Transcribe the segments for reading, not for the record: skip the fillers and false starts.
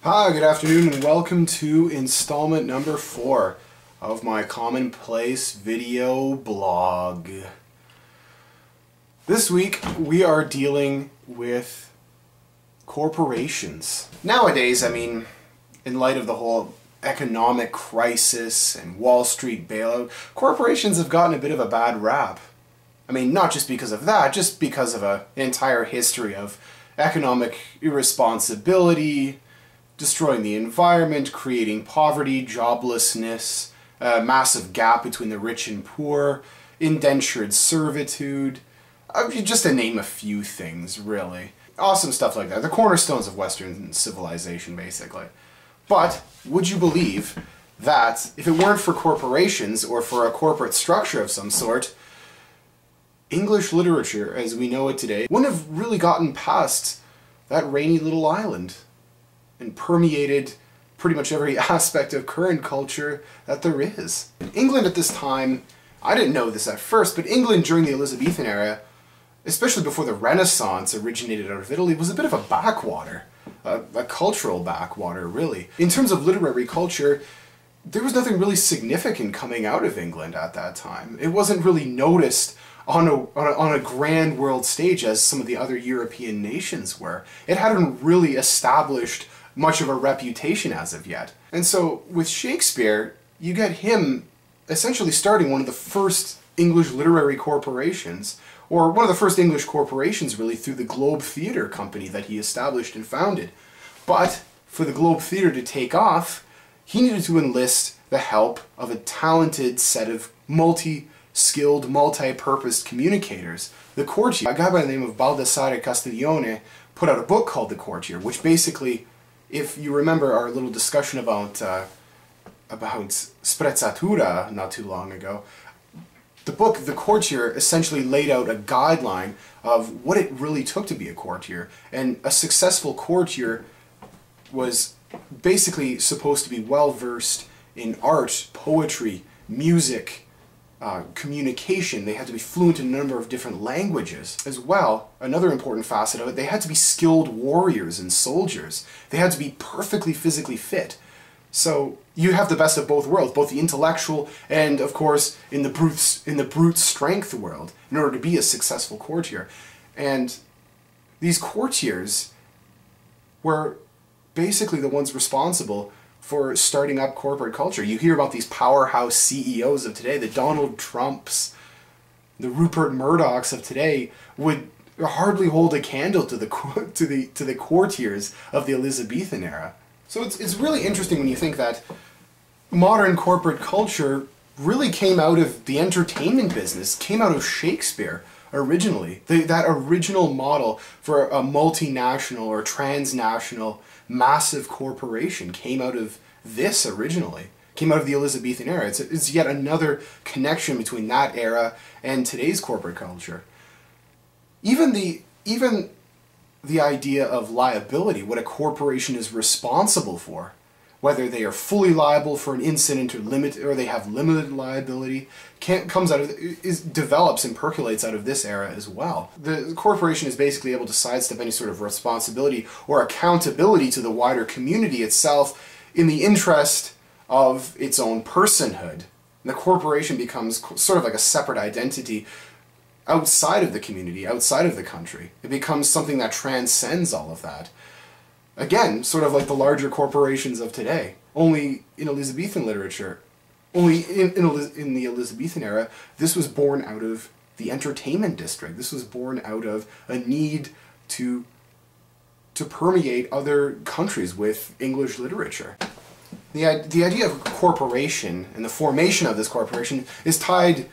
Hi, good afternoon, and welcome to installment number 4 of my Commonplace video blog. This week we are dealing with corporations. Nowadays, in light of the whole economic crisis and Wall Street bailout, corporations have gotten a bit of a bad rap. Not just because of that, just because of an entire history of economic irresponsibility, destroying the environment, creating poverty, joblessness, a massive gap between the rich and poor, indentured servitude, just to name a few things, really. Awesome stuff like that. The cornerstones of Western civilization, basically. But would you believe that if it weren't for corporations or for a corporate structure of some sort, English literature, as we know it today, wouldn't have really gotten past that rainy little island and permeated pretty much every aspect of current culture that there is. England at this time, I didn't know this at first, but England during the Elizabethan era, especially before the Renaissance originated out of Italy, was a bit of a backwater. A cultural backwater, really. In terms of literary culture, there was nothing really significant coming out of England at that time. It wasn't really noticed on a grand world stage as some of the other European nations were. It hadn't really established much of a reputation as of yet. And so with Shakespeare, you get him essentially starting one of the first English literary corporations, or one of the first English corporations really, through the Globe Theatre Company that he established and founded. But for the Globe Theatre to take off, he needed to enlist the help of a talented set of multi-skilled, multi-purposed communicators. The courtier, a guy by the name of Baldassare Castiglione, put out a book called The Courtier, which basically, if you remember our little discussion about sprezzatura not too long ago, the book, The Courtier, essentially laid out a guideline of what it really took to be a courtier. And a successful courtier was basically supposed to be well-versed in art, poetry, music, communication. They had to be fluent in a number of different languages. As well, another important facet of it, they had to be skilled warriors and soldiers. They had to be perfectly physically fit. So you have the best of both worlds, both the intellectual and, of course, in the brute strength world, in order to be a successful courtier. And these courtiers were basically the ones responsible for starting up corporate culture. You hear about these powerhouse CEOs of today, the Donald Trumps, the Rupert Murdochs of today, would hardly hold a candle to the courtiers of the Elizabethan era. So it's really interesting when you think that modern corporate culture really came out of the entertainment business, came out of Shakespeare originally. That original model for a multinational or transnational massive corporation came out of this originally. Came out of the Elizabethan era. It's yet another connection between that era and today's corporate culture. Even the idea of liability, what a corporation is responsible for, whether they are fully liable for an incident or they have limited liability, develops and percolates out of this era as well. The corporation is basically able to sidestep any sort of responsibility or accountability to the wider community itself in the interest of its own personhood. And the corporation becomes sort of like a separate identity outside of the community, outside of the country. It becomes something that transcends all of that. Again, sort of like the larger corporations of today. Only in Elizabethan literature, only in the Elizabethan era, this was born out of the entertainment district. This was born out of a need to permeate other countries with English literature. The idea of corporation and the formation of this corporation is tied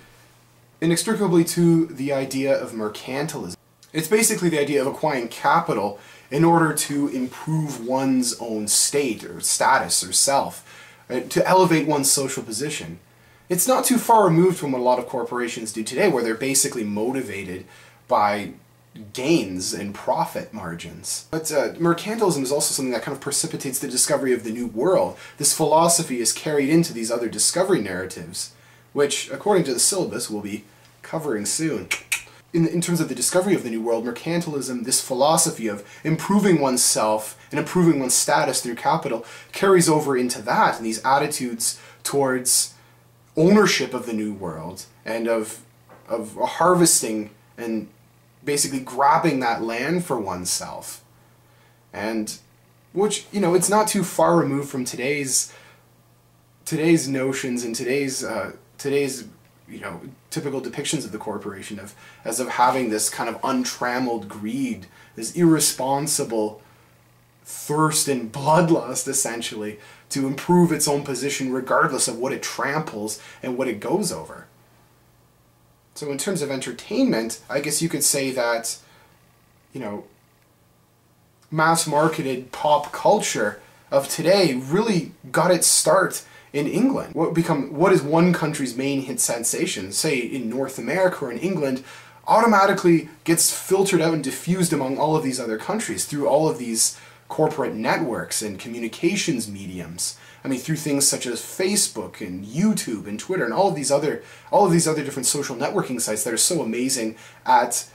inextricably to the idea of mercantilism. It's basically the idea of acquiring capital in order to improve one's own state or status or self, to elevate one's social position. It's not too far removed from what a lot of corporations do today, where they're basically motivated by gains and profit margins. But mercantilism is also something that kind of precipitates the discovery of the New World. This philosophy is carried into these other discovery narratives, which, according to the syllabus, we'll be covering soon. in terms of the discovery of the New World, mercantilism, this philosophy of improving oneself and improving one's status through capital, carries over into that, and these attitudes towards ownership of the New World and of harvesting and basically grabbing that land for oneself. And which, you know, it's not too far removed from today's notions and today's you know, typical depictions of the corporation as of having this kind of untrammeled greed, this irresponsible thirst and bloodlust, essentially, to improve its own position regardless of what it tramples and what it goes over. So in terms of entertainment, I guess you could say that, you know, mass-marketed pop culture of today really got its start in England. What is one country's main hit sensation, say in North America or in England, automatically gets filtered out and diffused among all of these other countries through all of these corporate networks and communications mediums. I mean, through things such as Facebook and YouTube and Twitter and all of these other different social networking sites that are so amazing at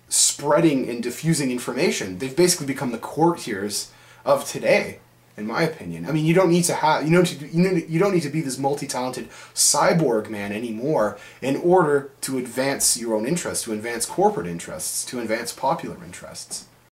spreading and diffusing information. They've basically become the courtiers of today, in my opinion. I mean, you don't need to be this multi-talented cyborg man anymore in order to advance your own interests, to advance corporate interests, to advance popular interests.